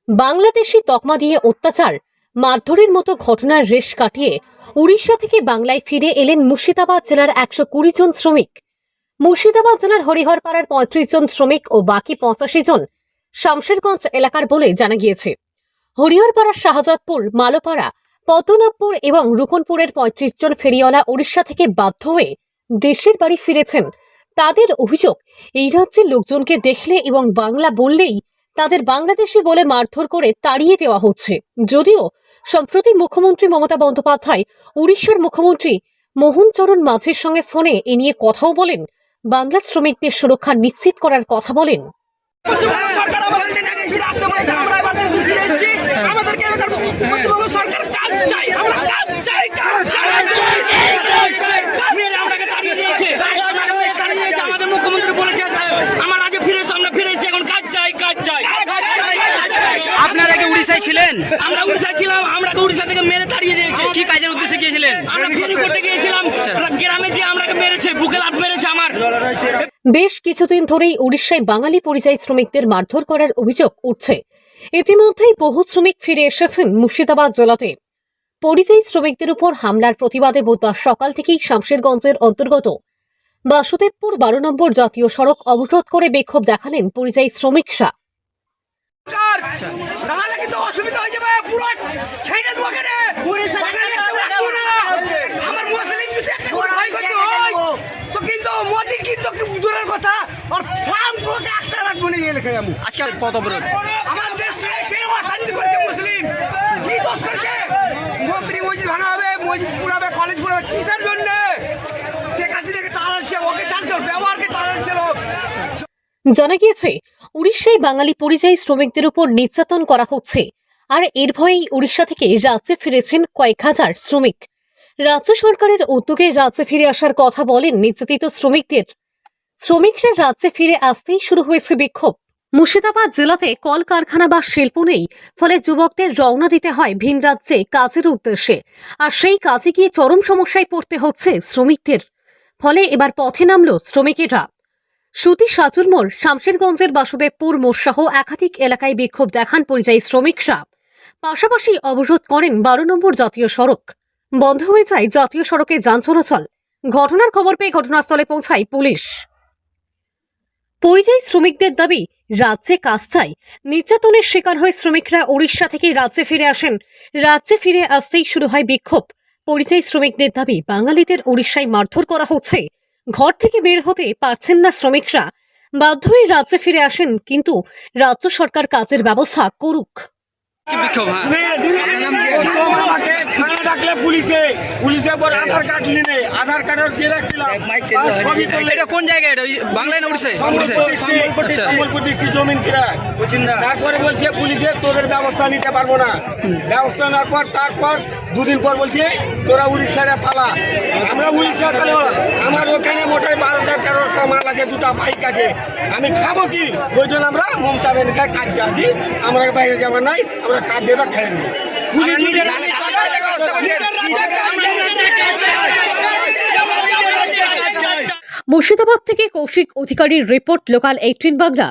বাংলাদেশি তকমা দিয়ে অত্যাচার, মারধরের মতো ঘটনার রেশ কাটিয়ে উড়িষ্যা থেকে বাংলায় ফিরে এলেন মুর্শিদাবাদ জেলার 120 জন শ্রমিক। মুর্শিদাবাদ জেলার হরিহরপাড়ার 35 জন শ্রমিক ও বাকি 85 জন শামশেরগঞ্জ এলাকার বলে জানা গিয়েছে। হরিহরপাড়ার শাহজাদপুর, মালোপাড়া, পদ্মনাভপুর এবং রুকনপুরের 35 জন ফেরিওয়ালা উড়িষ্যা থেকে বাধ্য হয়ে দেশের বাড়ি ফিরেছেন। তাদের অভিযোগ, এই রাজ্যের লোকজনকে দেখলে এবং বাংলা বললেই তাদের বাংলাদেশি বলে মারধর করে তাড়িয়ে দেওয়া হচ্ছে। যদিও সম্প্রতি মুখ্যমন্ত্রী মমতা বন্দ্যোপাধ্যায় উড়িষ্যার মুখ্যমন্ত্রী মোহন চরণ মাঝির সঙ্গে ফোনে এ নিয়ে কথাও বলেন, বাংলা শ্রমিকদের সুরক্ষা নিশ্চিত করার কথা বলেন। আপনারা কি উড়িষ্যায় ছিলেন? আমরা উড়িষ্যায় ছিলাম, আমরাকে উড়িষ্যা থেকে মেরে তাড়িয়ে দিয়েছে। কি কাজের উদ্দেশ্যে গিয়েছিলেন? আমরা ফেরি করতে গিয়েছিলাম, গ্রামে যে আমরাকে মেরেছে, বুকে লাথ মেরেছে আমার। বেশ কিছুদিন ধরেই উড়িষ্যায় বাঙালি পরিযায়ী শ্রমিকদের মারধর করার অভিযোগ উঠছে। ইতিমধ্যেই বহু শ্রমিক ফিরে এসেছেন মুর্শিদাবাদ জেলাতে। পরিযায়ী শ্রমিকদের উপর হামলার প্রতিবাদে বুধবার সকাল থেকেই শামশেরগঞ্জের অন্তর্গত বাসুদেবপুর 12 নম্বর জাতীয় সড়ক অবরোধ করে বিক্ষোভ দেখালেন পরিযায়ী শ্রমিকরা। আজকে কত অবরোধ? জানা গিয়েছে, উড়িষ্যায় বাঙালি পরিযায়ী শ্রমিকদের উপর নির্যাতন করা হচ্ছে, আর এর ভয়েই উড়িষ্যা থেকে রাজ্যে ফিরেছেন কয়েক হাজার শ্রমিক। রাজ্য সরকারের উদ্যোগে রাজ্যে ফিরে আসার কথা বলেন নির্যাতিত শ্রমিকদের। শ্রমিকরা রাজ্যে ফিরে আসতেই শুরু হয়েছে বিক্ষোভ। মুর্শিদাবাদ জেলাতে কলকারখানা বা শিল্প নেই, ফলে যুবকদের রওনা দিতে হয় ভিন রাজ্যে কাজের উদ্দেশ্যে, আর সেই কাজে গিয়ে চরম সমস্যায় পড়তে হচ্ছে শ্রমিকদের। ফলে এবার পথে নামল শ্রমিকেরা। সুতি সাজুরমোড়, শামশেরগঞ্জের বাসুদেবপুর মোড়সহ একাধিক এলাকায় বিক্ষোভ দেখান পরিযায়ী শ্রমিকরা। পাশাপাশি অবরোধ করেন 12 নম্বর জাতীয় সড়ক। বন্ধ হয়ে যায় জাতীয় সড়কে যান চলাচল। ঘটনার খবর পেয়ে ঘটনাস্থলে পৌঁছায় পুলিশ। পরিযায়ী শ্রমিকদের দাবি, রাজ্যে কাজ চাই। নির্যাতনের শিকার হয়ে শ্রমিকরা উড়িষ্যা থেকে রাজ্যে ফিরে আসেন। রাজ্যে ফিরে আসতেই শুরু হয় বিক্ষোভ। পরিযায়ী শ্রমিকদের দাবি, বাঙালিদের উড়িষ্যায় মারধর করা হচ্ছে। ঘর থেকে বের হতে পারছেন না শ্রমিকরা, বাধ্য হয়ে রাজ্যে ফিরে আসেন, কিন্তু রাজ্য সরকার কাজের ব্যবস্থা করুক। কি বিক্ষোভ? আধার কার্ডের জেরক্স দিলাম। এটা কোন জায়গায়? বাংলায় না উড়িষ্যায়? সম্বলপুর ডিস্ট্রিক্ট জমিন কিরা। তারপরে বলছে পুলিশে তোদের ব্যবস্থা নিতে পারবো না। ব্যবস্থা নেওয়ার পর তারপর দুদিন পর বলছে তোরা উড়িষ্যায় পালা। আমরা উড়িষ্যা তাহলে আমার ওখানে মোটাই 12-13টা মাল আছে, 2টা বাইক আছে, আমি খাবো কি? ওই জন্য আমরা মমতা ব্যানার্জির কাজ যাচ্ছি। আমরা বাইরে যাওয়ার নাই, আমরা কাজ দিয়ে ছেড়ে দেবো। মুর্শিদাবাদ থেকে কৌশিক অধিকারীর রিপোর্ট, লোকাল 18 বাংলা।